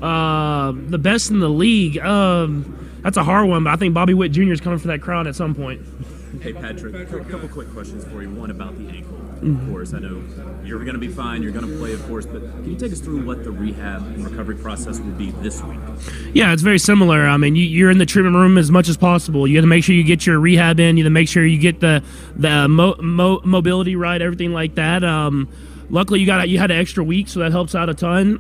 The best in the league. That's a hard one, but I think Bobby Witt Jr. is coming for that crown at some point. Hey, Patrick, a couple quick questions for you. One about the ankle, of course. I know you're going to be fine. You're going to play, of course. But can you take us through what the rehab and recovery process will be this week? Yeah, it's very similar. I mean, you're in the treatment room as much as possible. You have to make sure you get your rehab in. You have to make sure you get the mobility right, everything like that. Luckily, you had an extra week, so that helps out a ton.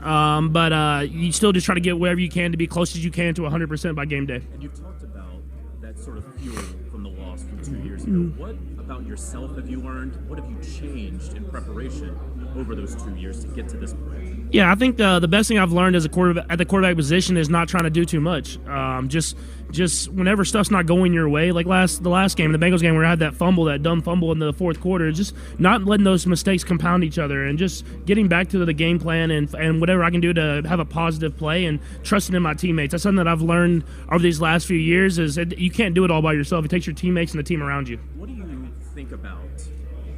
But you still just try to get wherever you can to be close as you can to 100% by game day. And you've talked about that sort of fuel from the loss from 2 years ago. What about yourself have you learned? What have you changed in preparation over those 2 years to get to this point? Yeah, I think the best thing I've learned as a quarterback at the quarterback position is not trying to do too much. Just whenever stuff's not going your way, like the last game, the Bengals game, where I had that dumb fumble in the fourth quarter, just not letting those mistakes compound each other and just getting back to the game plan and whatever I can do to have a positive play and trusting in my teammates. That's something that I've learned over these last few years is that you can't do it all by yourself. It takes your teammates and the team around you. What do you think about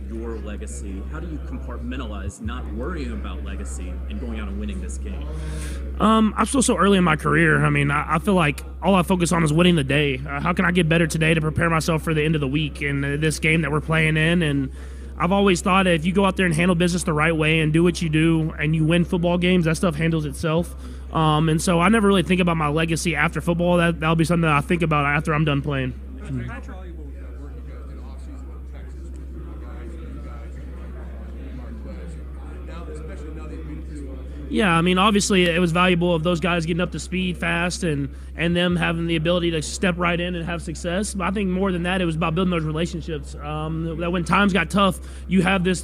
your legacy? How do you compartmentalize not worrying about legacy and going out and winning this game? I'm still so early in my career. I mean, I feel like all I focus on is winning the day. How can I get better today to prepare myself for the end of the week and this game that we're playing in? And I've always thought if you go out there and handle business the right way and do what you do and you win football games, that stuff handles itself. And so I never really think about my legacy after football. That'll be something that I think about after I'm done playing. Yeah, I mean, obviously it was valuable of those guys getting up to speed fast and them having the ability to step right in and have success. But I think more than that, it was about building those relationships. That when times got tough, you have this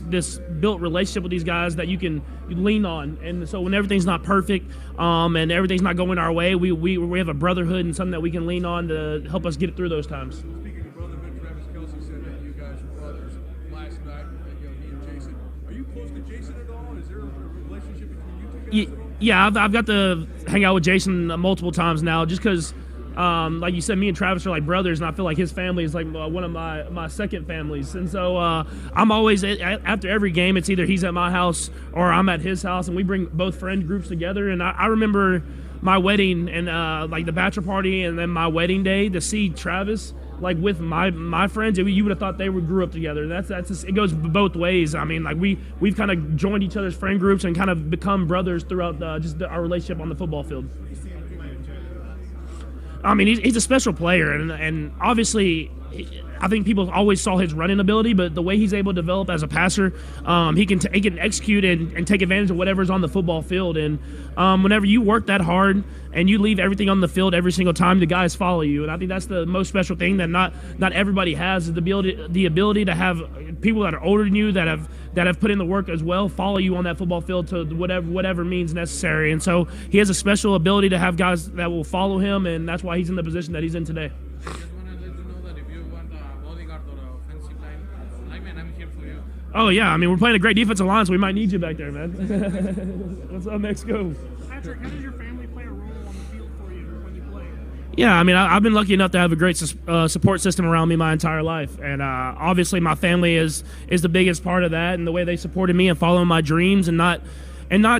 built relationship with these guys that you lean on. And so when everything's not perfect and everything's not going our way, we have a brotherhood and something that we can lean on to help us get through those times. Speaking of brotherhood, Travis Kelce said that you guys were brothers last night. He and Jason. Are you close to Jason at all? Is there a relationship between you two guys? Yeah, I've got to hang out with Jason multiple times now just because, like you said, me and Travis are like brothers, and I feel like his family is like one of my second families. And so I'm always, after every game, it's either he's at my house or I'm at his house, and we bring both friend groups together. And I remember my wedding and like the bachelor party and then my wedding day to see Travis like with my friends, you would have thought they grew up together. That's just, it goes both ways. I mean, like we've kind of joined each other's friend groups and kind of become brothers throughout our relationship on the football field. I mean, he's a special player, and obviously, I think people always saw his running ability, but the way he's able to develop as a passer, he can execute and take advantage of whatever's on the football field. And whenever you work that hard and you leave everything on the field every single time, the guys follow you. And I think that's the most special thing that not everybody has, is the ability to have people that are older than you that have put in the work as well follow you on that football field to whatever means necessary. And so he has a special ability to have guys that will follow him, and that's why he's in the position that he's in today. Oh, yeah. I mean, we're playing a great defensive line, so we might need you back there, man. What's up, next go? Patrick, how does your family play a role on the field for you when you play? Yeah, I mean, I've been lucky enough to have a great support system around me my entire life. And obviously my family is the biggest part of that, and the way they supported me and following my dreams and not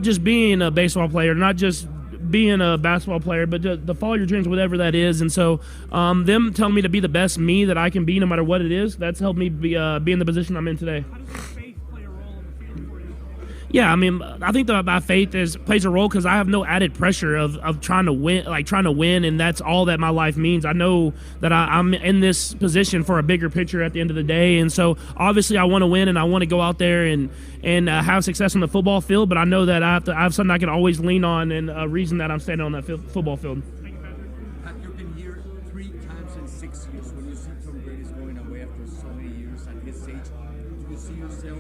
just being a baseball player, not just being a basketball player, but to follow your dreams, whatever that is. And so them telling me to be the best me that I can be no matter what it is, that's helped me be in the position I'm in today. How does your faith play a role on the field for you? Yeah, I mean, I think that my faith plays a role because I have no added pressure of trying to win, and that's all that my life means. I know that I'm in this position for a bigger picture at the end of the day, and so obviously I want to win and I want to go out there and have success on the football field. But I know that I have something I can always lean on, and a reason that I'm standing on that football field. Pat, you've been here 3 times in 6 years. When you see Tom Brady's going away after so many years at his age, do you see yourself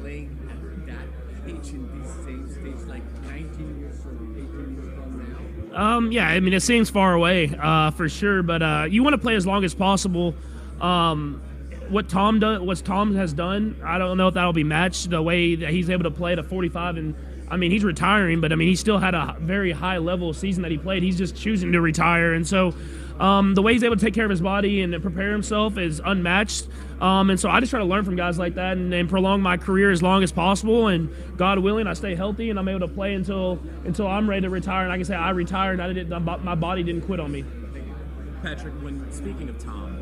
playing at that age in these same states, like 19 years or 18 years from now? Yeah, I mean, it seems far away for sure, but you want to play as long as possible. What Tom has done, I don't know if that'll be matched the way that he's able to play to 45 I mean, he's retiring, but I mean, he still had a very high level season that he played. He's just choosing to retire. And so the way he's able to take care of his body and prepare himself is unmatched. And so I just try to learn from guys like that and prolong my career as long as possible. And God willing, I stay healthy and I'm able to play until I'm ready to retire. And I can say I retired and my body didn't quit on me. Patrick, when speaking of Tom,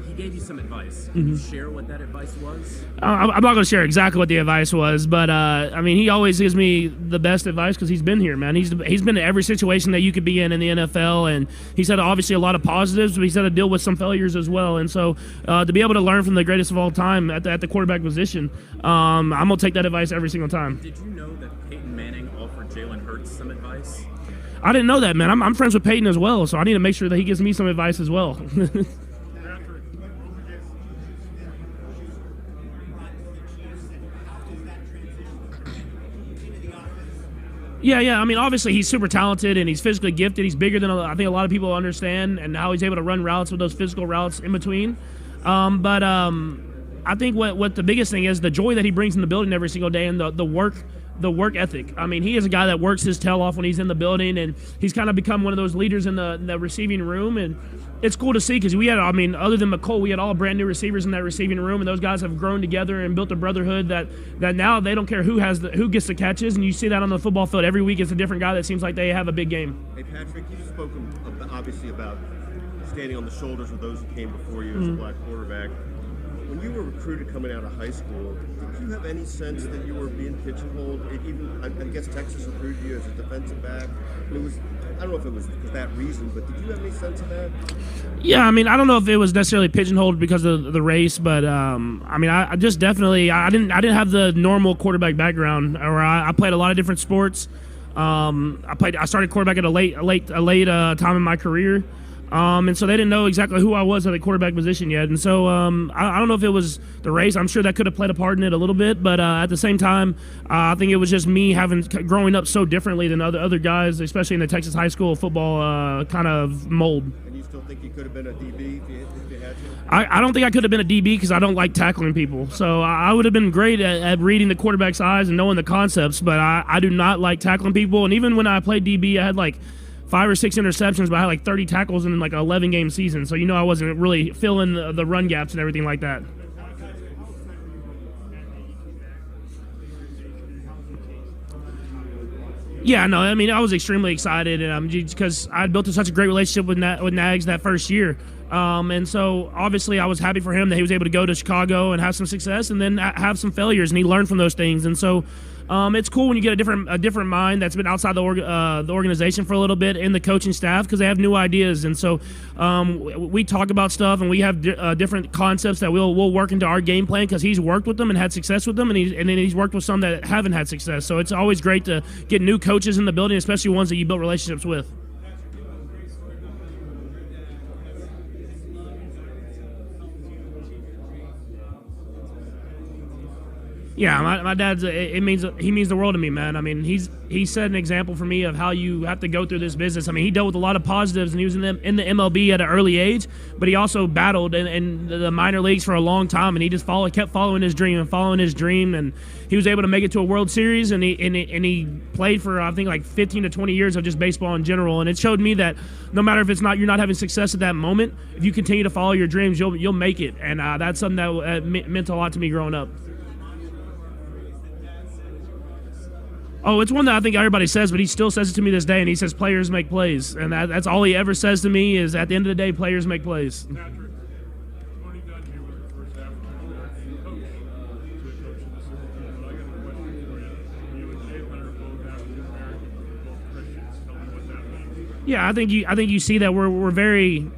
he gave you some advice. Can you share what that advice was? I'm not going to share exactly what the advice was, but I mean, he always gives me the best advice because he's been here, man. He's been in every situation that you could be in the NFL, and he said obviously a lot of positives, but he said to deal with some failures as well. And so to be able to learn from the greatest of all time at the quarterback position, I'm going to take that advice every single time. Did you know that Peyton Manning offered Jalen Hurts some advice? I didn't know that, man. I'm friends with Peyton as well, so I need to make sure that he gives me some advice as well. Yeah. I mean, obviously he's super talented and he's physically gifted. He's bigger than I think a lot of people understand, and how he's able to run routes with those physical routes in between. But I think what the biggest thing is the joy that he brings in the building every single day, and the work ethic. I mean, he is a guy that works his tail off when he's in the building, and he's kind of become one of those leaders in the receiving room. And it's cool to see because we had, I mean, other than McCole, we had all brand new receivers in that receiving room, and those guys have grown together and built a brotherhood that now they don't care who gets the catches, and you see that on the football field every week. It's a different guy that seems like they have a big game. Hey Patrick, you've spoken obviously about standing on the shoulders of those who came before you as a black quarterback. When you were recruited coming out of high school, did you have any sense that you were being pigeonholed? Even, I guess Texas recruited you as a defensive back. I don't know if it was for that reason, but did you have any sense of that? Yeah, I mean, I don't know if it was necessarily pigeonholed because of the race, but I mean, I just definitely I didn't have the normal quarterback background, or I played a lot of different sports. I started quarterback at a late time in my career. And so they didn't know exactly who I was at the quarterback position yet. And so I don't know if it was the race. I'm sure that could have played a part in it a little bit. But at the same time, I think it was just me growing up so differently than other guys, especially in the Texas high school football kind of mold. And you still think you could have been a DB if you had to? I don't think I could have been a DB because I don't like tackling people. So I would have been great at reading the quarterback's eyes and knowing the concepts. But I do not like tackling people. And even when I played DB, I had like 5 or 6 interceptions, but I had like 30 tackles in like an 11-game season. So I wasn't really filling the run gaps and everything like that. Yeah, no, I mean, I was extremely excited because I had built such a great relationship with Nags that first year. And so obviously I was happy for him that he was able to go to Chicago and have some success and then have some failures, and he learned from those things. And so it's cool when you get a different mind that's been outside the organization for a little bit in the coaching staff, because they have new ideas. And so we talk about stuff, and we have different concepts that we'll work into our game plan, because he's worked with them and had success with them, and then he's worked with some that haven't had success. So it's always great to get new coaches in the building, especially ones that you built relationships with. Yeah, my dad's. He means the world to me, man. I mean, he set an example for me of how you have to go through this business. I mean, he dealt with a lot of positives, and he was in the MLB at an early age, but he also battled in the minor leagues for a long time, and he just kept following his dream, and he was able to make it to a World Series, and he played for, I think, like 15 to 20 years of just baseball in general. And it showed me that no matter if you're not having success at that moment, if you continue to follow your dreams, you'll make it. And that's something that meant a lot to me growing up. Oh, it's one that I think everybody says, but he still says it to me this day, and he says players make plays. And that's all he ever says to me is, at the end of the day, players make plays. Patrick, Tony Dungy was the first African American coach to coach in the Super Bowl. But I got a question for you. You and Jalen are both African American, both Christians. Tell me what that means. Yeah, I think you see that we're very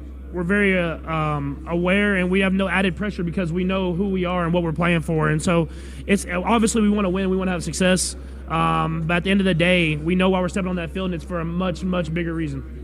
aware, and we have no added pressure because we know who we are and what we're playing for. And so it's obviously we want to win, we want to have success. But at the end of the day, we know why we're stepping on that field, and it's for a much, much bigger reason.